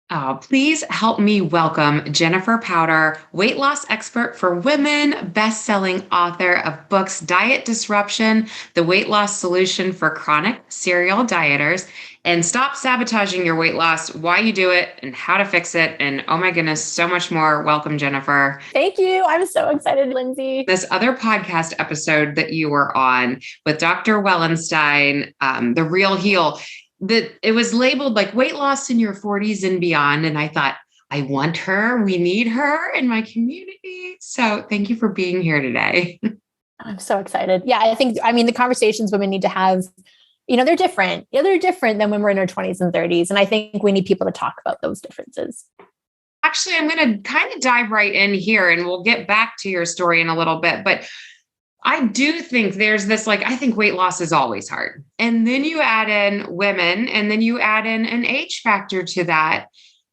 Oh, please help me welcome Jennifer Powter, weight loss expert for women, best-selling author of books Diet Disruption, The Weight Loss Solution for Chronic Serial Dieters, and Stop Sabotaging Your Weight Loss, Why You Do It, and How to Fix It. And oh my goodness, so much more. Welcome, Jennifer. Thank you. I'm so excited, Lindsay. This other podcast episode that you were on with Dr. Wellenstein, The Real Heal, that it was labeled like weight loss in your 40s and beyond. And I thought, I want her. We need her in my community. So thank you for being here today. I'm so excited. Yeah, I mean, the conversations women need to have, they're different. Yeah, they're different than when we're in our 20s and 30s. And I think we need people to talk about those differences. Actually, I'm going to kind of dive right in here and we'll get back to your story in a little bit. But I do think there's this, I think weight loss is always hard. And then you add in women and then you add in an age factor to that.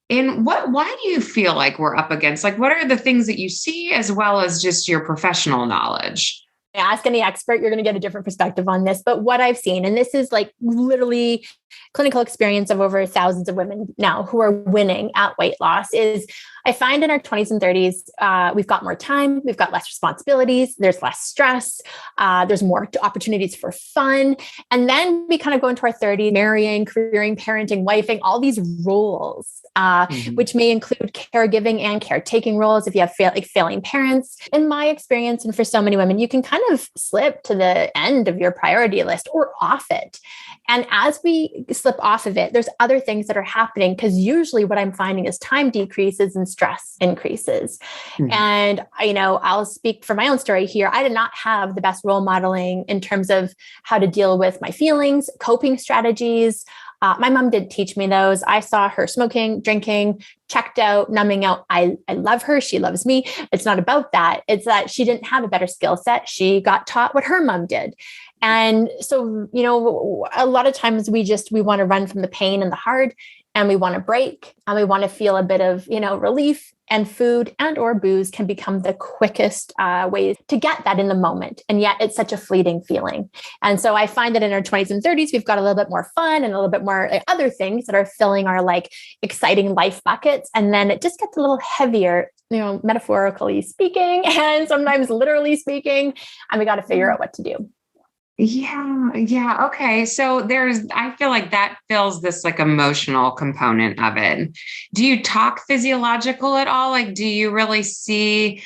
And why do you feel like we're up against, what are the things that you see as well as just your professional knowledge? Ask any expert, you're going to get a different perspective on this. But what I've seen, and this is literally clinical experience of over thousands of women now who are winning at weight loss, is I find in our 20s and 30s, we've got more time, we've got less responsibilities, there's less stress, there's more opportunities for fun. And then we kind of go into our 30s, marrying, careering, parenting, wifing, all these roles, which may include caregiving and caretaking roles if you have failing parents. In my experience, and for so many women, you can kind of slip to the end of your priority list or off it. And as we slip off of it, there's other things that are happening because usually what I'm finding is time decreases and stress increases. And, I'll speak for my own story here. I did not have the best role modeling in terms of how to deal with my feelings, coping strategies. My mom did teach me those. I saw her smoking, drinking, checked out, numbing out. I love her. She loves me. It's not about that. It's that she didn't have a better skill set. She got taught what her mom did. And so, a lot of times we want to run from the pain and the hard, and we want to break, and we want to feel a bit of, relief, and food and or booze can become the quickest ways to get that in the moment. And yet it's such a fleeting feeling. And so I find that in our 20s and 30s, we've got a little bit more fun and a little bit more other things that are filling our exciting life buckets. And then it just gets a little heavier, metaphorically speaking, and sometimes literally speaking, and we got to figure out what to do. Yeah. Okay. So I feel like that fills this emotional component of it. Do you talk physiological at all? Do you really see,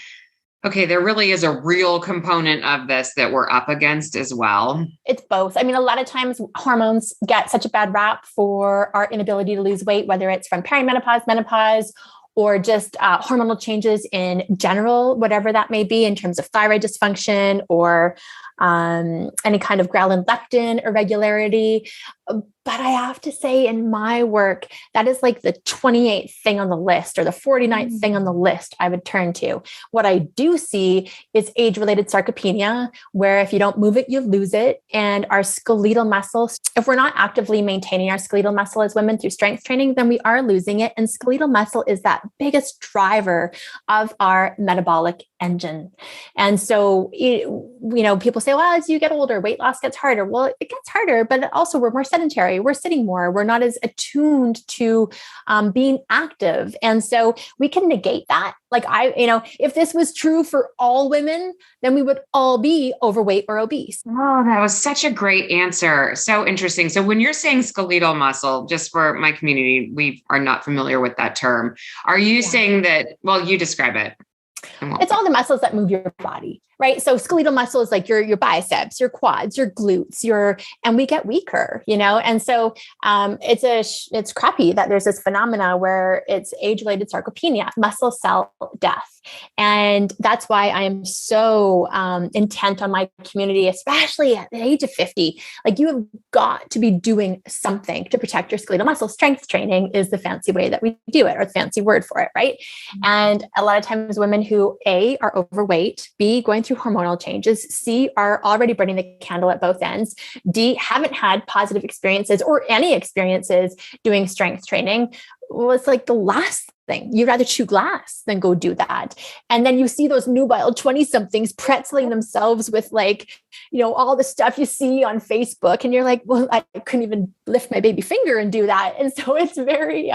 okay, there really is a real component of this that we're up against as well? It's both. I mean, a lot of times hormones get such a bad rap for our inability to lose weight, whether it's from perimenopause, menopause, or just hormonal changes in general, whatever that may be in terms of thyroid dysfunction or any kind of ghrelin leptin irregularity. But I have to say in my work, that is the 28th thing on the list or the 49th thing on the list I would turn to. What I do see is age-related sarcopenia, where if you don't move it, you lose it. And our skeletal muscle, if we're not actively maintaining our skeletal muscle as women through strength training, then we are losing it. And skeletal muscle is that biggest driver of our metabolic engine. And so, people say, well, as you get older, weight loss gets harder. Well, it gets harder, but also we're more sedentary. We're sitting more. We're not as attuned to being active. And so we can negate that. If this was true for all women, then we would all be overweight or obese. Oh, that was such a great answer. So interesting. So when you're saying skeletal muscle, just for my community, we are not familiar with that term. Are you saying that, well, you describe it. It's all the muscles that move your body, right? So skeletal muscle is your biceps, your quads, your glutes, and we get weaker, And so it's crappy that there's this phenomena where it's age-related sarcopenia, muscle cell death. And that's why I am so intent on my community, especially at the age of 50. You have got to be doing something to protect your skeletal muscle. Strength training is the fancy way that we do it, or the fancy word for it, right? And a lot of times women who A, are overweight, B, going through hormonal changes, C, are already burning the candle at both ends, D, haven't had positive experiences or any experiences doing strength training, well, it's the last thing. You'd rather chew glass than go do that. And then you see those nubile 20-somethings pretzeling themselves with all the stuff you see on Facebook. And you're like, well, I couldn't even lift my baby finger and do that. And so it's very,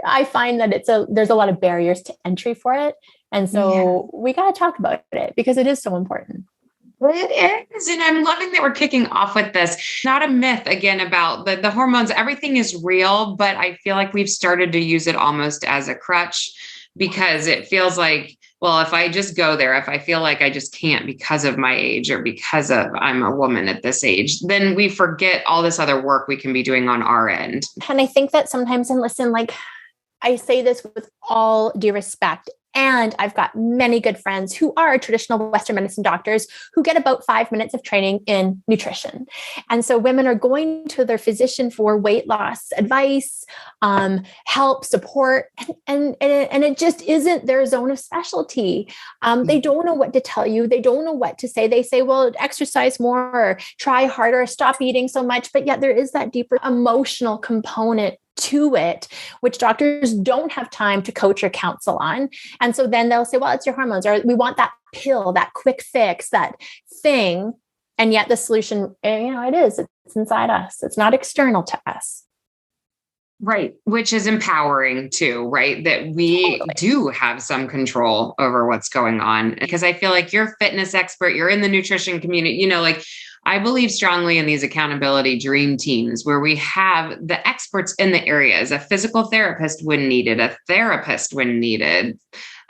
I find that there's a lot of barriers to entry for it. And so we got to talk about it because it is so important. It is. And I'm loving that we're kicking off with this. Not a myth again about the hormones. Everything is real, but I feel like we've started to use it almost as a crutch because it feels like, well, if I just go there, if I feel like I just can't because of my age or because of I'm a woman at this age, then we forget all this other work we can be doing on our end. And I think that sometimes, and listen, like I say this with all due respect, and I've got many good friends who are traditional Western medicine doctors who get about 5 minutes of training in nutrition. And so women are going to their physician for weight loss advice, help, support, and it just isn't their zone of specialty. They don't know what to tell you. They don't know what to say. They say, well, exercise more or try harder, stop eating so much. But yet there is that deeper emotional component to it, which doctors don't have time to coach or counsel on. And so then they'll say, well, it's your hormones, or we want that pill, that quick fix, that thing. And yet the solution, it's inside us. It's not external to us. Right. Which is empowering too, right? That we do have some control over what's going on. Because I feel like you're a fitness expert, you're in the nutrition community, I believe strongly in these accountability dream teams where we have the experts in the areas, a physical therapist when needed, a therapist when needed,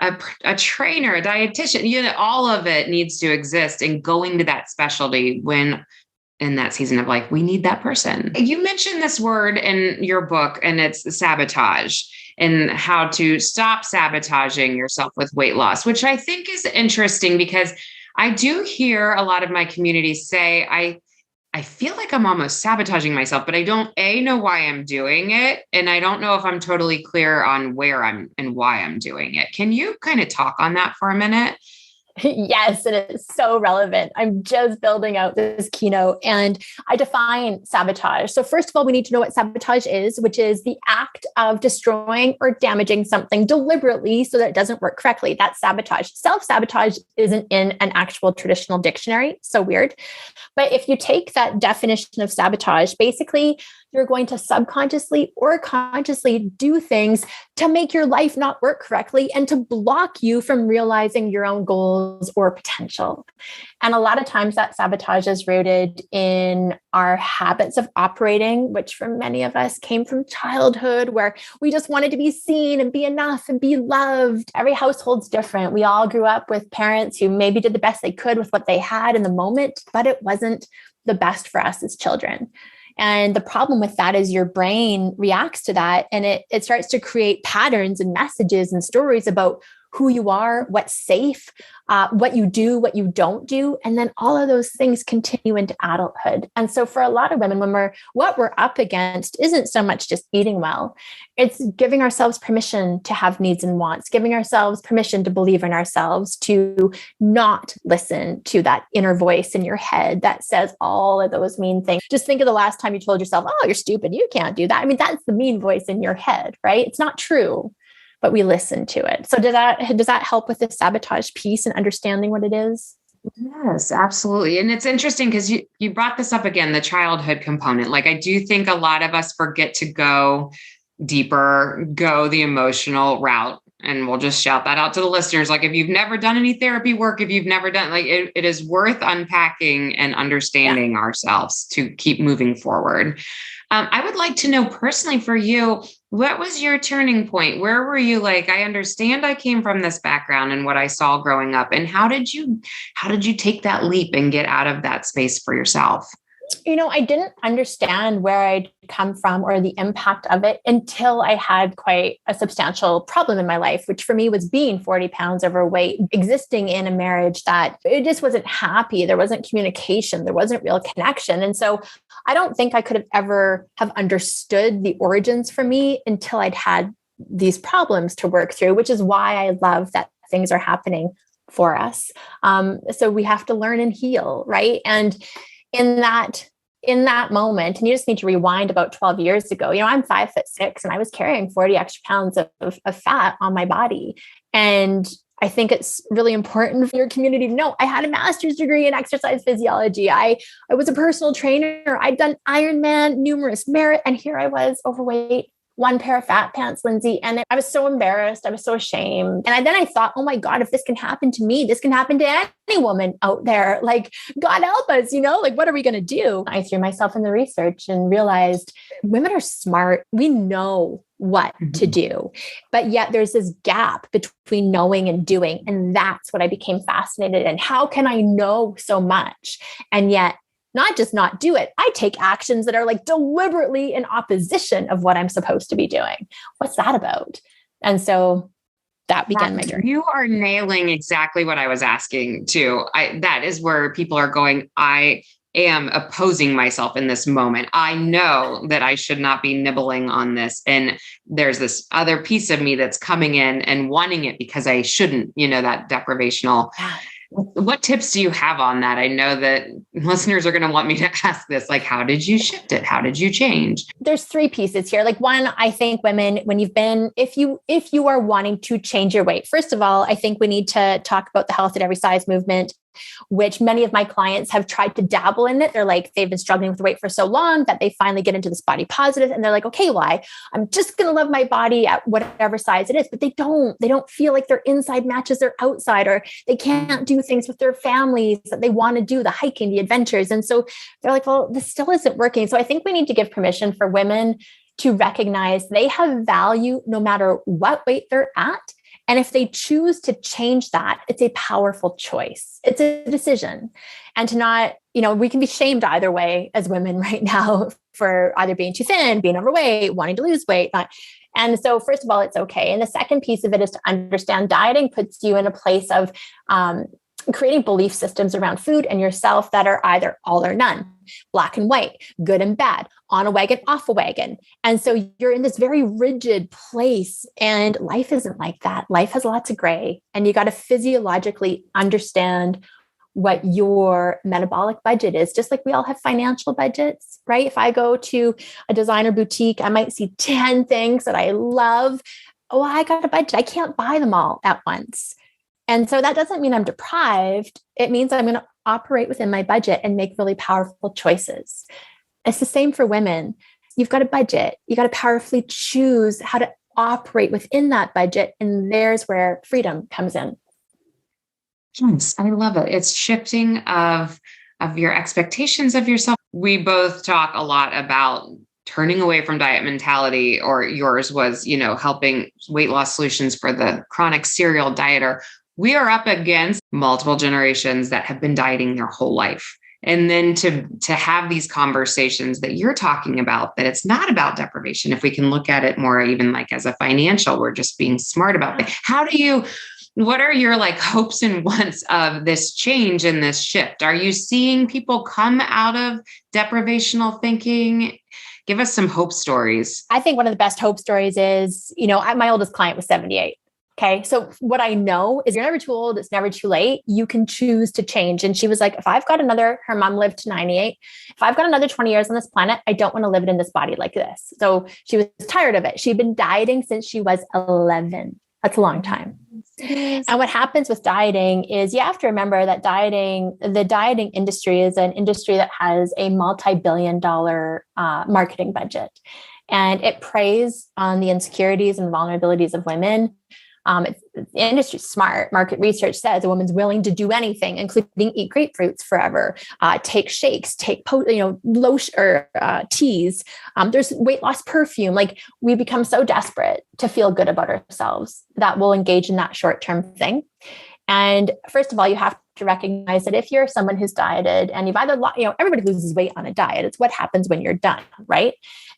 a trainer, a dietitian, all of it needs to exist. And going to that specialty when in that season of life, we need that person. You mentioned this word in your book, and it's sabotage, and how to stop sabotaging yourself with weight loss, which I think is interesting because I do hear a lot of my community say, I feel like I'm almost sabotaging myself, but I don't know why I'm doing it. And I don't know if I'm totally clear on where I'm and why I'm doing it. Can you kind of talk on that for a minute? Yes, it is so relevant. I'm just building out this keynote and I define sabotage. So first of all, we need to know what sabotage is, which is the act of destroying or damaging something deliberately so that it doesn't work correctly. That's sabotage. Self-sabotage isn't in an actual traditional dictionary. So weird. But if you take that definition of sabotage, basically, you're going to subconsciously or consciously do things to make your life not work correctly and to block you from realizing your own goals or potential. And a lot of times that sabotage is rooted in our habits of operating, which for many of us came from childhood, where we just wanted to be seen and be enough and be loved. Every household's different. We all grew up with parents who maybe did the best they could with what they had in the moment, but it wasn't the best for us as children. And the problem with that is your brain reacts to that and it starts to create patterns and messages and stories about who you are, what's safe, what you do, what you don't do. And then all of those things continue into adulthood. And so for a lot of women, what we're up against isn't so much just eating well. It's giving ourselves permission to have needs and wants, giving ourselves permission to believe in ourselves, to not listen to that inner voice in your head that says all of those mean things. Just think of the last time you told yourself, oh, you're stupid, you can't do that. I mean, that's the mean voice in your head, right? It's not true, but we listen to it. So does that help with the sabotage piece and understanding what it is? Yes, absolutely. And it's interesting because you brought this up again, the childhood component. Like I do think a lot of us forget to go deeper, go the emotional route. And we'll just shout that out to the listeners. Like if you've never done any therapy work, if you've never done, like it is worth unpacking and understanding ourselves to keep moving forward. I would like to know personally for you, what was your turning point? Where were you like, I understand I came from this background and what I saw growing up, and how did you take that leap and get out of that space for yourself? I didn't understand where I'd come from or the impact of it until I had quite a substantial problem in my life, which for me was being 40 pounds overweight, existing in a marriage that it just wasn't happy. There wasn't communication. There wasn't real connection. And so I don't think I could have ever have understood the origins for me until I'd had these problems to work through, which is why I love that things are happening for us. So we have to learn and heal, right? And in that moment, and you just need to rewind about 12 years ago, I'm 5'6" and I was carrying 40 extra pounds of fat on my body. And I think it's really important for your community to know I had a master's degree in exercise physiology. I was a personal trainer. I'd done Ironman, numerous merit, and here I was overweight one pair of fat pants, Lindsay. And I was so embarrassed. I was so ashamed. And then I thought, oh my God, if this can happen to me, this can happen to any woman out there. Like, God help us, like, what are we going to do? I threw myself in the research and realized women are smart. We know what to do, but yet there's this gap between knowing and doing. And that's what I became fascinated in. How can I know so much and yet not just not do it? I take actions that are like deliberately in opposition of what I'm supposed to be doing. What's that about? And so that began my journey. You are nailing exactly what I was asking too. That is where people are going, I am opposing myself in this moment. I know that I should not be nibbling on this. And there's this other piece of me that's coming in and wanting it because I shouldn't, that deprivational. Yeah. What tips do you have on that? I know that listeners are going to want me to ask this, like, how did you shift it? How did you change? There's three pieces here. Like one, I think women, if you are wanting to change your weight, first of all, I think we need to talk about the health at every size movement, which many of my clients have tried to dabble in it. They're like, they've been struggling with weight for so long that they finally get into this body positive. And they're like, okay, I'm just going to love my body at whatever size it is, but they don't feel like their inside matches their outside, or they can't do things with their families that they want to do, the hiking, the adventures. And so they're like, well, this still isn't working. So I think we need to give permission for women to recognize they have value no matter what weight they're at. And if they choose to change that, it's a powerful choice. It's a decision. And to not, we can be shamed either way as women right now for either being too thin, being overweight, wanting to lose weight. And so first of all, it's okay. And the second piece of it is to understand dieting puts you in a place of creating belief systems around food and yourself that are either all or none, black and white, good and bad, on a wagon, off a wagon. And so you're in this very rigid place, and life isn't like that. Life has lots of gray, and you got to physiologically understand what your metabolic budget is. Just like we all have financial budgets, right? If I go to a designer boutique, I might see 10 things that I love. Oh, I got a budget. I can't buy them all at once. And so that doesn't mean I'm deprived. It means I'm going to operate within my budget and make really powerful choices. It's the same for women. You've got a budget. You got to powerfully choose how to operate within that budget. And there's where freedom comes in. Yes, I love it. It's shifting of your expectations of yourself. We both talk a lot about turning away from diet mentality, or yours was, helping weight loss solutions for the chronic serial dieter. We are up against multiple generations that have been dieting their whole life. And then to have these conversations that you're talking about, that it's not about deprivation. If we can look at it more, even like as a financial, we're just being smart about it. What are your hopes and wants of this change and this shift? Are you seeing people come out of deprivational thinking? Give us some hope stories. I think one of the best hope stories is, my oldest client was 78. Okay. So what I know is you're never too old. It's never too late. You can choose to change. And she was like, her mom lived to 98. If I've got another 20 years on this planet, I don't want to live it in this body like this. So she was tired of it. She'd been dieting since she was 11. That's a long time. And what happens with dieting is you have to remember that the dieting industry is an industry that has a multi-billion-dollar marketing budget. And it preys on the insecurities and vulnerabilities of women. The industry's smart. Market research says a woman's willing to do anything, including eat grapefruits forever, take shakes, take lotion or teas. There's weight loss perfume. We become so desperate to feel good about ourselves that we'll engage in that short-term thing. And first of all, you have to recognize that if you're someone who's dieted and you've either, everybody loses weight on a diet. It's what happens when you're done, right?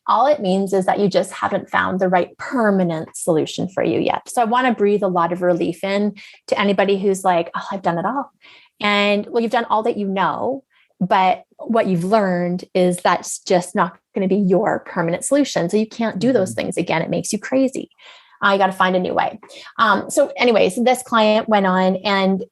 All it means is that you just haven't found the right permanent solution for you yet. So I want to breathe a lot of relief in to anybody who's like, oh, I've done it all. And you've done all that you know, but what you've learned is that's just not going to be your permanent solution. So you can't do those things again. It makes you crazy. You got to find a new way. So anyways, this client went on, and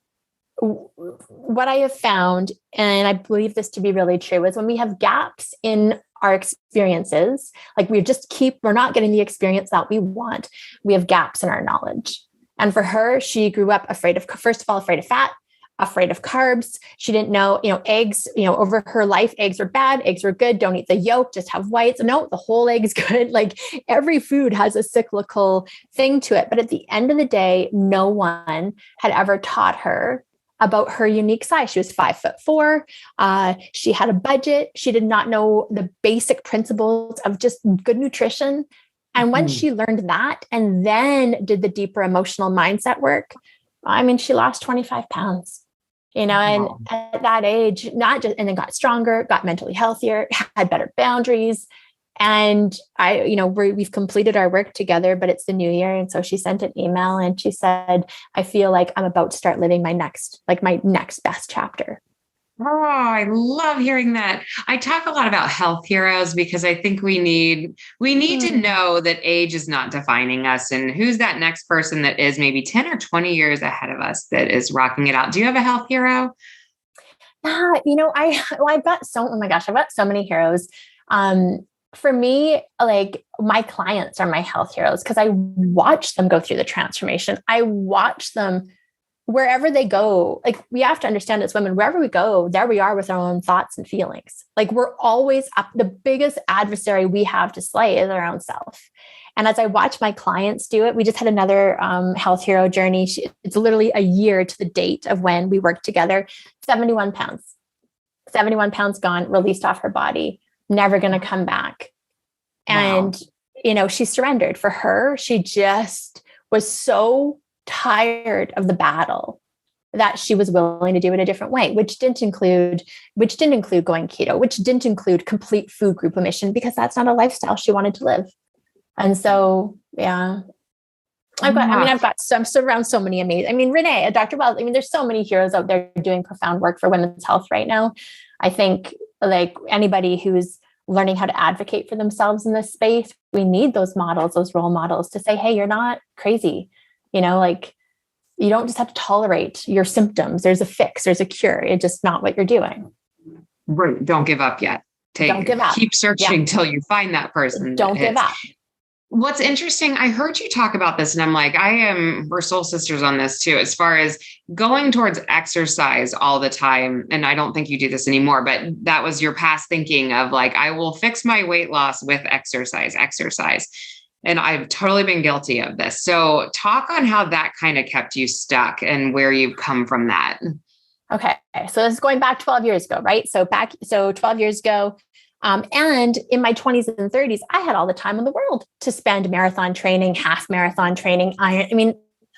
what I have found, and I believe this to be really true, is when we have gaps in our experiences, we're not getting the experience that we want. We have gaps in our knowledge. And for her, she grew up afraid of fat, afraid of carbs. She didn't know, eggs, over her life, eggs are bad, eggs are good. Don't eat the yolk, just have whites. No, the whole egg is good. Like every food has a cyclical thing to it. But at the end of the day, no one had ever taught her about her unique size. She was 5'4". She had a budget. She did not know the basic principles of just good nutrition. And once she learned that and then did the deeper emotional mindset work, she lost 25 pounds, and at that age, and then got stronger, got mentally healthier, had better boundaries. And we've completed our work together, but it's the new year. And so she sent an email and she said, I feel like I'm about to start living my next best chapter. Oh, I love hearing that. I talk a lot about health heroes because I think we need to know that age is not defining us, and who's that next person that is maybe 10 or 20 years ahead of us that is rocking it out. Do you have a health hero? I've got so many heroes. For me, like my clients are my health heroes because I watch them go through the transformation. I watch them wherever they go. Like we have to understand as women, wherever we go, there we are with our own thoughts and feelings. Like we're always up. The biggest adversary we have to slay is our own self. And as I watch my clients do it, we just had another health hero journey. It's literally a year to the date of when we worked together. 71 pounds gone, released off her body, never going to come back. Wow. And, she surrendered. For her, she just was so tired of the battle that she was willing to do it a different way, which didn't include going keto, which didn't include complete food group omission, because that's not a lifestyle she wanted to live. And so, yeah, I've got around so many amazing, Renee, Dr. Wells, there's so many heroes out there doing profound work for women's health right now. I think like anybody who's learning how to advocate for themselves in this space, we need those models, those role models to say, hey, you're not crazy. You don't just have to tolerate your symptoms. There's a fix, there's a cure. It's just not what you're doing. Right. Don't give up yet. Don't give up. Keep searching till you find that person. Don't give up. What's interesting, I heard you talk about this and I'm like, we're soul sisters on this too, as far as going towards exercise all the time. And I don't think you do this anymore, but that was your past thinking of like, I will fix my weight loss with exercise. And I've totally been guilty of this. So talk on how that kind of kept you stuck and where you've come from that. Okay. So this is going back 12 years ago, right? So 12 years ago, and in my 20s and 30s, I had all the time in the world to spend marathon training, half marathon training.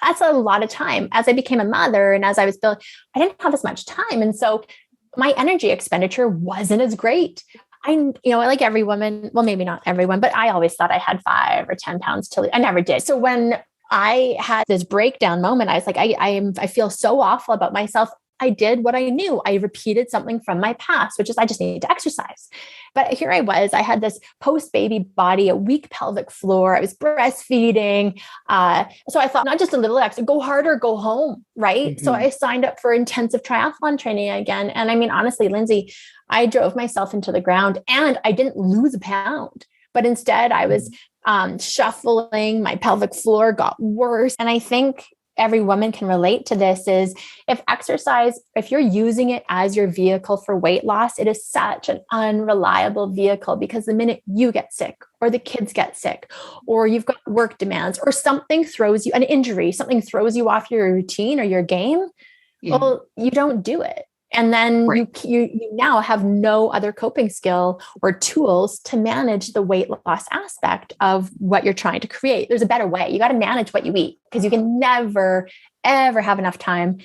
That's a lot of time. As I became a mother and as I was building, I didn't have as much time. And so my energy expenditure wasn't as great. Like every woman, well, maybe not everyone, but I always thought I had 5 or 10 pounds to lose. I never did. So when I had this breakdown moment, I was like, I feel so awful about myself. I did what I knew. I repeated something from my past, which is I just needed to exercise. But here I was, I had this post-baby body, a weak pelvic floor. I was breastfeeding. So I thought, not just a little extra, go harder, go home. Right. Mm-hmm. So I signed up for intensive triathlon training again. And honestly, Lindsay, I drove myself into the ground and I didn't lose a pound, but instead I was shuffling. My pelvic floor got worse. And I think every woman can relate to this is if you're using it as your vehicle for weight loss, it is such an unreliable vehicle because the minute you get sick or the kids get sick or you've got work demands or something throws you, an injury, something throws you off your routine or your game, well, you don't do it. And then you now have no other coping skill or tools to manage the weight loss aspect of what you're trying to create. There's a better way. You got to manage what you eat because you can never, ever have enough time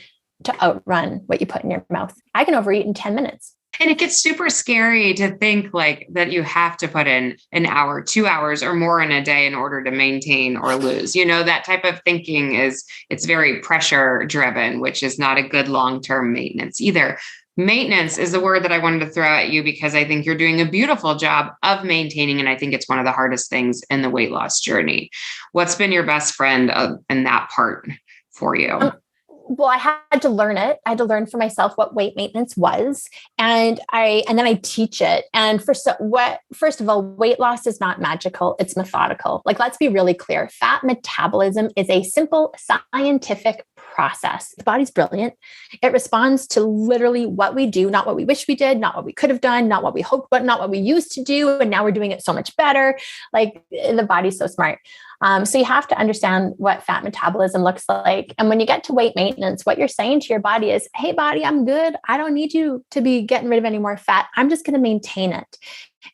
to outrun what you put in your mouth. I can overeat in 10 minutes. And it gets super scary to think like that you have to put in an hour, 2 hours or more in a day in order to maintain or lose. That type of thinking it's very pressure driven, which is not a good long-term maintenance either. Maintenance is the word that I wanted to throw at you because I think you're doing a beautiful job of maintaining. And I think it's one of the hardest things in the weight loss journey. What's been your best friend in that part for you? Well, I had to learn it. I had to learn for myself what weight maintenance was. And then I teach it. And first of all, weight loss is not magical. It's methodical. Like, let's be really clear. Fat metabolism is a simple scientific process. The body's brilliant. It responds to literally what we do, not what we wish we did, not what we could have done, not what we hoped, but not what we used to do. And now we're doing it so much better. Like the body's so smart. So you have to understand what fat metabolism looks like. And when you get to weight maintenance, what you're saying to your body is, hey, body, I'm good. I don't need you to be getting rid of any more fat. I'm just going to maintain it.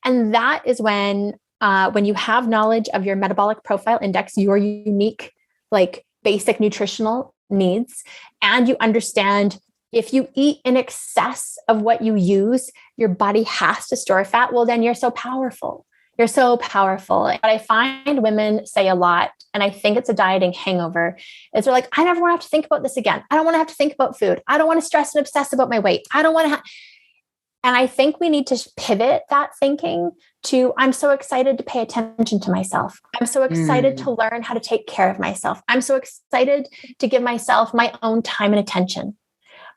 And that is when you have knowledge of your metabolic profile index, your unique, like basic nutritional needs, and you understand if you eat in excess of what you use, your body has to store fat. Well, then you're so powerful. You're so powerful. What I find women say a lot, and I think it's a dieting hangover, is they're like, I never want to have to think about this again. I don't want to have to think about food. I don't want to stress and obsess about my weight. I don't want to And I think we need to pivot that thinking to, I'm so excited to pay attention to myself. I'm so excited to learn how to take care of myself. I'm so excited to give myself my own time and attention.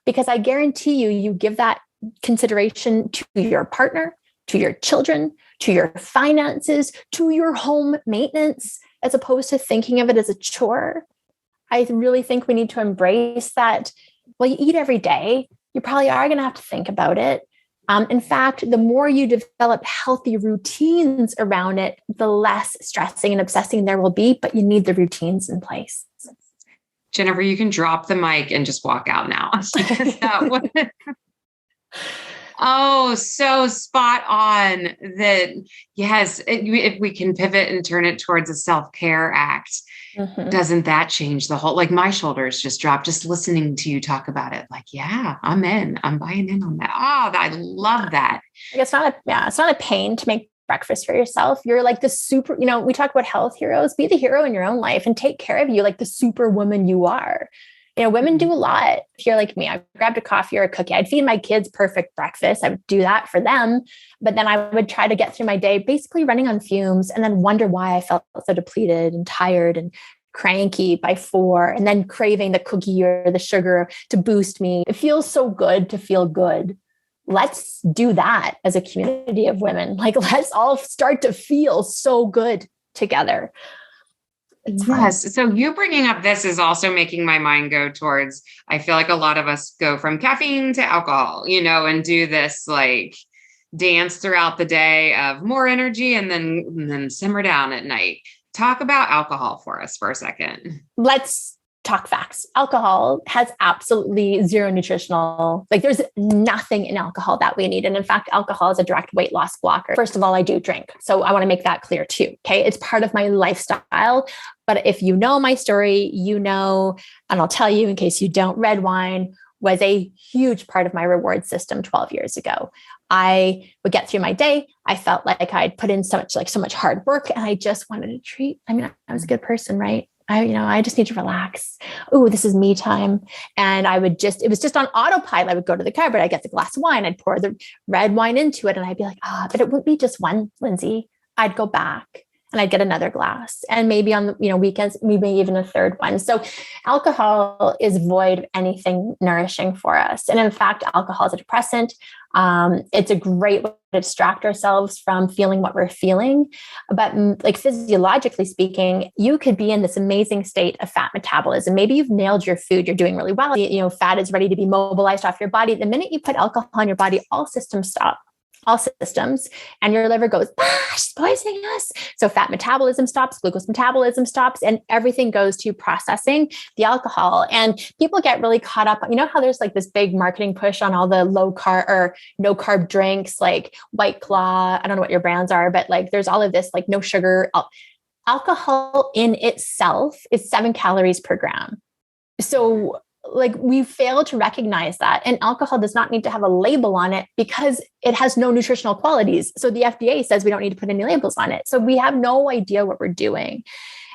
Because I guarantee you, you give that consideration to your partner, to your children, to your finances, to your home maintenance, as opposed to thinking of it as a chore. I really think we need to embrace that. Well, you eat every day. You probably are going to have to think about it. In fact, the more you develop healthy routines around it, the less stressing and obsessing there will be, but you need the routines in place. Jennifer, you can drop the mic and just walk out now. Oh, so spot on that. Yes. If we can pivot and turn it towards a self-care act, doesn't that change the whole, like my shoulders just dropped just listening to you talk about it. Like, yeah, I'm buying in on that. Oh, I love that. It's not a pain to make breakfast for yourself. You're like the super, we talk about health heroes, be the hero in your own life and take care of you like the superwoman you are. Women do a lot. If you're like me, I grabbed a coffee or a cookie. I'd feed my kids perfect breakfast. I would do that for them. But then I would try to get through my day basically running on fumes and then wonder why I felt so depleted and tired and cranky by 4 and then craving the cookie or the sugar to boost me. It feels so good to feel good. Let's do that as a community of women. Like, let's all start to feel so good together. Yes. So you bringing up this is also making my mind go towards, I feel like a lot of us go from caffeine to alcohol, and do this like dance throughout the day of more energy and then simmer down at night. Talk about alcohol for us for a second. Let's talk facts. Alcohol has absolutely zero nutritional, there's nothing in alcohol that we need. And in fact, alcohol is a direct weight loss blocker. First of all, I do drink. So I want to make that clear too. Okay. It's part of my lifestyle. But if you know my story, and I'll tell you in case you don't, red wine was a huge part of my reward system 12 years ago. I would get through my day. I felt like I'd put in so much hard work and I just wanted a treat. I mean, I was a good person, right? I just need to relax. Oh, this is me time. And it was just on autopilot. I would go to the cupboard, I'd get the glass of wine, I'd pour the red wine into it. And I'd be like, but it wouldn't be just one, Lindsay. I'd go back and I'd get another glass. And maybe on the weekends, maybe even a third one. So alcohol is void of anything nourishing for us. And in fact, alcohol is a depressant. It's a great way to distract ourselves from feeling what we're feeling. But like physiologically speaking, you could be in this amazing state of fat metabolism. Maybe you've nailed your food. You're doing really well. Fat is ready to be mobilized off your body. The minute you put alcohol in your body, all systems stop. All systems, and your liver goes, she's poisoning us. So fat metabolism stops, glucose metabolism stops, and everything goes to processing the alcohol. And people get really caught up. How there's like this big marketing push on all the low carb or no carb drinks, like White Claw. I don't know what your brands are, but like there's all of this like no sugar. Alcohol in itself is 7 calories per gram. So we fail to recognize that. And alcohol does not need to have a label on it because it has no nutritional qualities. So the FDA says we don't need to put any labels on it. So we have no idea what we're doing.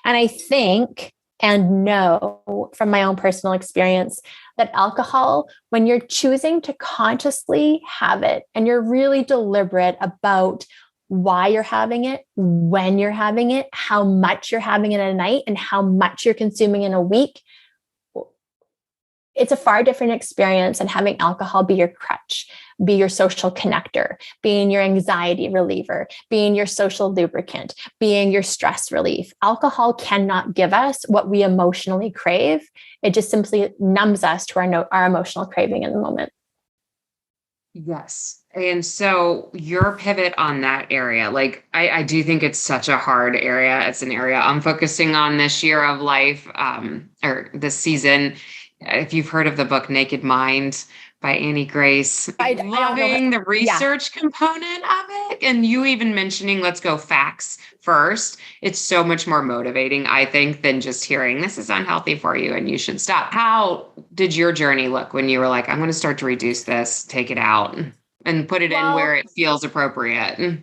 And I think and know from my own personal experience that alcohol, when you're choosing to consciously have it and you're really deliberate about why you're having it, when you're having it, how much you're having it a night, and how much you're consuming in a week, it's a far different experience than having alcohol be your crutch, be your social connector, being your anxiety reliever, being your social lubricant, being your stress relief. Alcohol cannot give us what we emotionally crave. It just simply numbs us to our emotional craving in the moment. Yes. And so your pivot on that area, like I do think it's such a hard area. It's an area I'm focusing on this year of life, or this season. If you've heard of the book Naked Mind by Annie Grace, I don't know. loving the Yeah. research component of it. And you even mentioning, let's go facts first. It's so much more motivating, I think, than just hearing this is unhealthy for you and you should stop. How did your journey look when you were like, I'm going to start to reduce this, take it out, and put it in where it feels appropriate?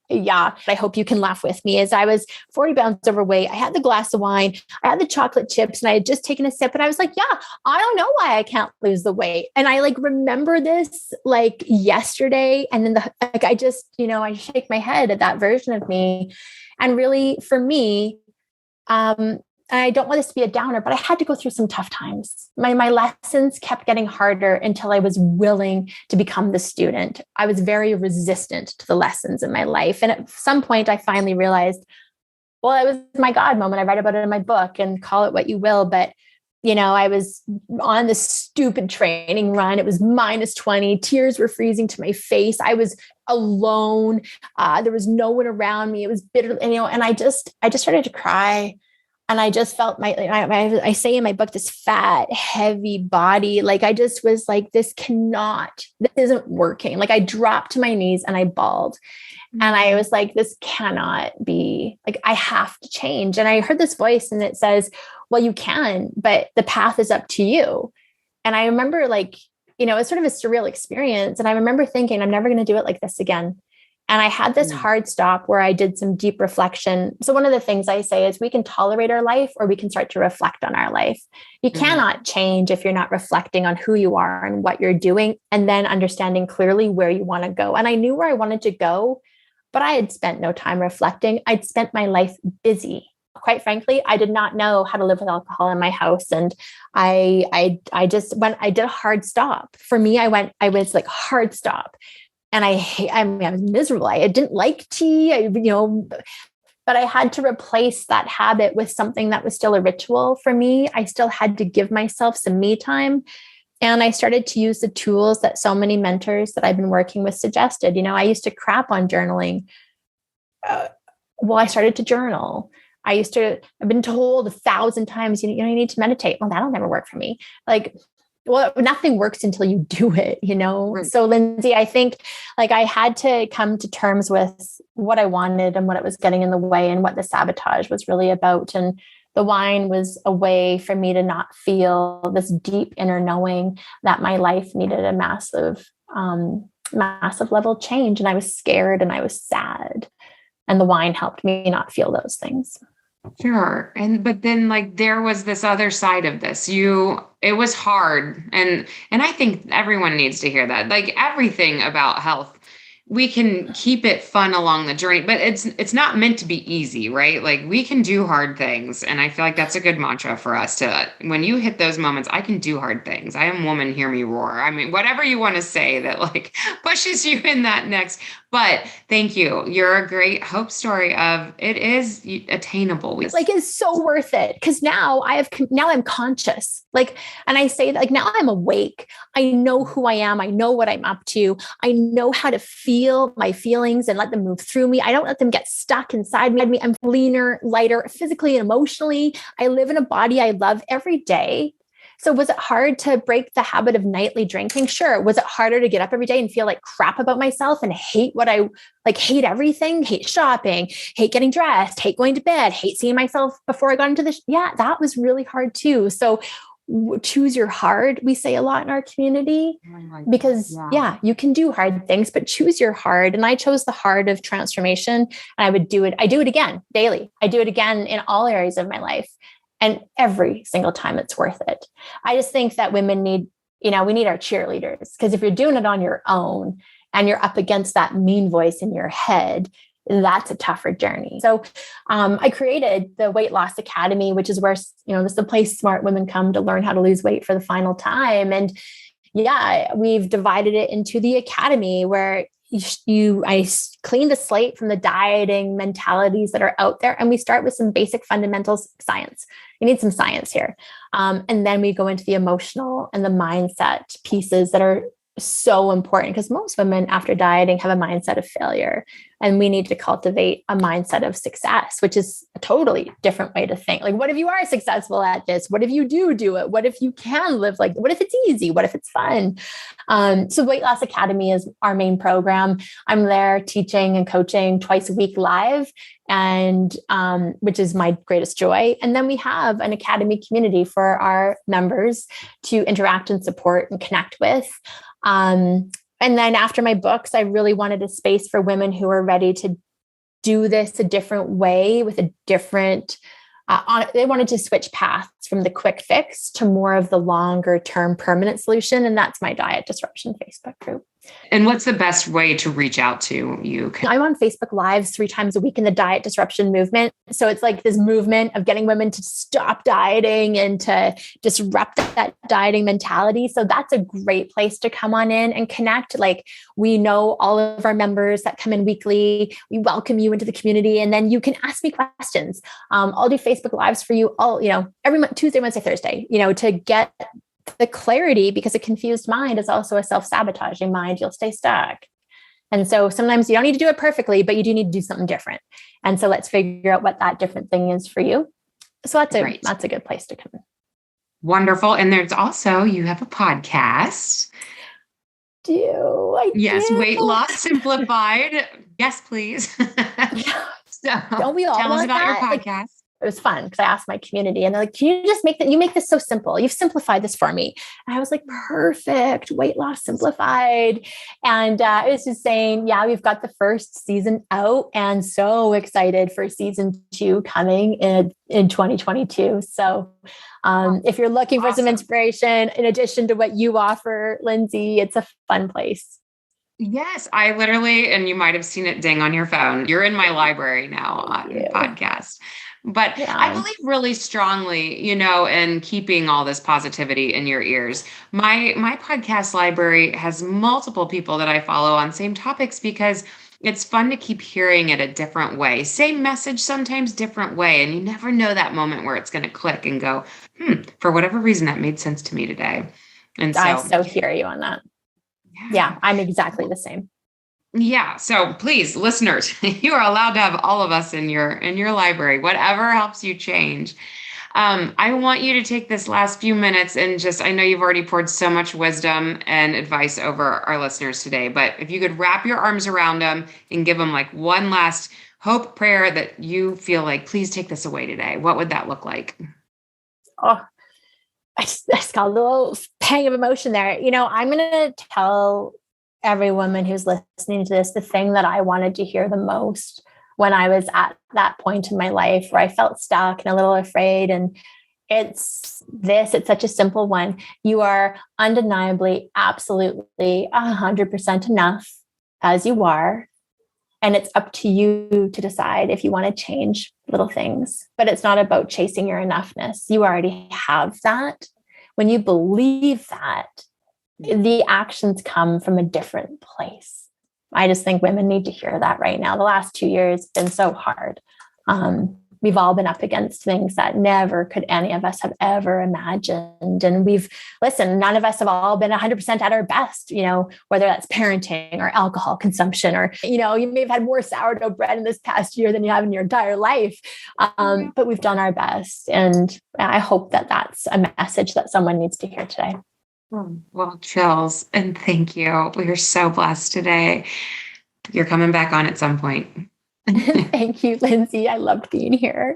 Yeah, I hope you can laugh with me. As I was 40 pounds overweight, I had the glass of wine, I had the chocolate chips, and I had just taken a sip. And I was like, yeah, I don't know why I can't lose the weight. And I like remember this like yesterday. And then I just, I shake my head at that version of me. And really for me, I don't want this to be a downer, but I had to go through some tough times. My lessons kept getting harder until I was willing to become the student. I was very resistant to the lessons in my life. And at some point I finally realized, well, it was my God moment. I write about it in my book, and call it what you will. But, I was on this stupid training run. It was -20. Tears were freezing to my face. I was alone. There was no one around me. It was bitter, and I just started to cry. And I just felt I say in my book, this fat, heavy body. Like I just was like, this isn't working. Like I dropped to my knees and I bawled. And I was like, this cannot be, like, I have to change. And I heard this voice and it says, well, you can, but the path is up to you. And I remember it's sort of a surreal experience. And I remember thinking, I'm never going to do it like this again. And I had this hard stop where I did some deep reflection. So one of the things I say is we can tolerate our life or we can start to reflect on our life. You cannot change if you're not reflecting on who you are and what you're doing, and then understanding clearly where you want to go. And I knew where I wanted to go, but I had spent no time reflecting. I'd spent my life busy. Quite frankly, I did not know how to live with alcohol in my house. And I just went, I did a hard stop. For me, I was like hard stop. And I was miserable. I didn't like tea, but I had to replace that habit with something that was still a ritual for me. I still had to give myself some me time. And I started to use the tools that so many mentors that I've been working with suggested. I used to crap on journaling. I started to journal. I've been told 1,000 times, you need to meditate. Well, that'll never work for me. Well, nothing works until you do it, Right. So Lindsay, I think I had to come to terms with what I wanted and what it was getting in the way and what the sabotage was really about. And the wine was a way for me to not feel this deep inner knowing that my life needed a massive level change. And I was scared and I was sad. And the wine helped me not feel those things. Sure. But then there was this other side of this. It was hard. And I think everyone needs to hear that. Everything about health, we can keep it fun along the journey, but it's not meant to be easy, right? We can do hard things. And I feel like that's a good mantra for us when you hit those moments, I can do hard things. I am woman, hear me roar. I mean, whatever you want to say that pushes you in that next. But thank you. You're a great hope story of it is attainable. It's so worth it. Cause now I'm conscious. And I say that now I'm awake. I know who I am. I know what I'm up to. I know how to feel my feelings and let them move through me. I don't let them get stuck inside me. I'm leaner, lighter, physically and emotionally. I live in a body I love every day. So was it hard to break the habit of nightly drinking? Sure. Was it harder to get up every day and feel like crap about myself and hate hate everything, hate shopping, hate getting dressed, hate going to bed, hate seeing myself before I got into this? Yeah, that was really hard too. So choose your hard, we say a lot in our community, because you can do hard things, but choose your hard. And I chose the hard of transformation, and I do it again daily. I do it again in all areas of my life. And every single time it's worth it. I just think that women need, we need our cheerleaders, because if you're doing it on your own and you're up against that mean voice in your head, that's a tougher journey. So I created the Weight Loss Academy, which is where, this is the place smart women come to learn how to lose weight for the final time. And yeah, we've divided it into the academy where I clean the slate from the dieting mentalities that are out there. And we start with some basic fundamentals science. You need some science here. And then we go into the emotional and the mindset pieces that are so important, because most women after dieting have a mindset of failure, and we need to cultivate a mindset of success, which is a totally different way to think. Like, what if you are successful at this? What if you do it? What if you can live like, what if it's easy? What if it's fun? So Weight Loss Academy is our main program. I'm there teaching and coaching twice a week live, and which is my greatest joy. And then we have an academy community for our members to interact and support and connect with. And then after my books, I really wanted a space for women who are ready to do this a different way with a different, they wanted to switch paths from the quick fix to more of the longer term permanent solution. And that's my Diet Disruption Facebook group. And what's the best way to reach out to you? I'm on Facebook Lives 3 times a week in the Diet Disruption movement. So it's like this movement of getting women to stop dieting and to disrupt that dieting mentality. So that's a great place to come on in and connect. Like, we know all of our members that come in weekly. We welcome you into the community, and then you can ask me questions. I'll do Facebook Lives for you all, every month, Tuesday, Wednesday, Thursday, to get the clarity, because a confused mind is also a self-sabotaging mind. You'll stay stuck. And so sometimes you don't need to do it perfectly, but you do need to do something different. And so let's figure out what that different thing is for you. So that's a good place to come in. Wonderful. And there's also, you have a podcast. Yes. Weight Loss Simplified. Yes, please. So don't we all tell us about that? your podcast. It was fun because I asked my community, and they're like, can you just you make this so simple. You've simplified this for me. And I was like, perfect. Weight Loss Simplified. And it was just saying, yeah, we've got the first season out, and so excited for season 2 coming in 2022. So if you're looking for some inspiration, in addition to what you offer, Lindsay, it's a fun place. Yes, I literally, and you might've seen it ding on your phone. You're in my library now on podcast. But yeah. I believe really strongly, in keeping all this positivity in your ears. My podcast library has multiple people that I follow on same topics, because it's fun to keep hearing it a different way. Same message, sometimes different way. And you never know that moment where it's going to click and go, for whatever reason, that made sense to me today. And I so hear you on that. Yeah, I'm exactly the same. Yeah. So please, listeners, you are allowed to have all of us in your library, whatever helps you change. I want you to take this last few minutes and I know you've already poured so much wisdom and advice over our listeners today, but if you could wrap your arms around them and give them like one last hope prayer that you feel like, please take this away today, what would that look like? Oh, I just got a little pang of emotion there. I'm going to tell every woman who's listening to this, the thing that I wanted to hear the most when I was at that point in my life where I felt stuck and a little afraid. And it's such a simple one. You are undeniably, absolutely 100% enough as you are. And it's up to you to decide if you want to change little things, but it's not about chasing your enoughness. You already have that. When you believe that, the actions come from a different place. I just think women need to hear that right now. The last 2 years have been so hard. We've all been up against things that never could any of us have ever imagined. And none of us have all been 100% at our best, whether that's parenting or alcohol consumption, or, you may have had more sourdough bread in this past year than you have in your entire life. But we've done our best. And I hope that that's a message that someone needs to hear today. Well, chills. And thank you. We are so blessed today. You're coming back on at some point. Thank you, Lindsay. I loved being here.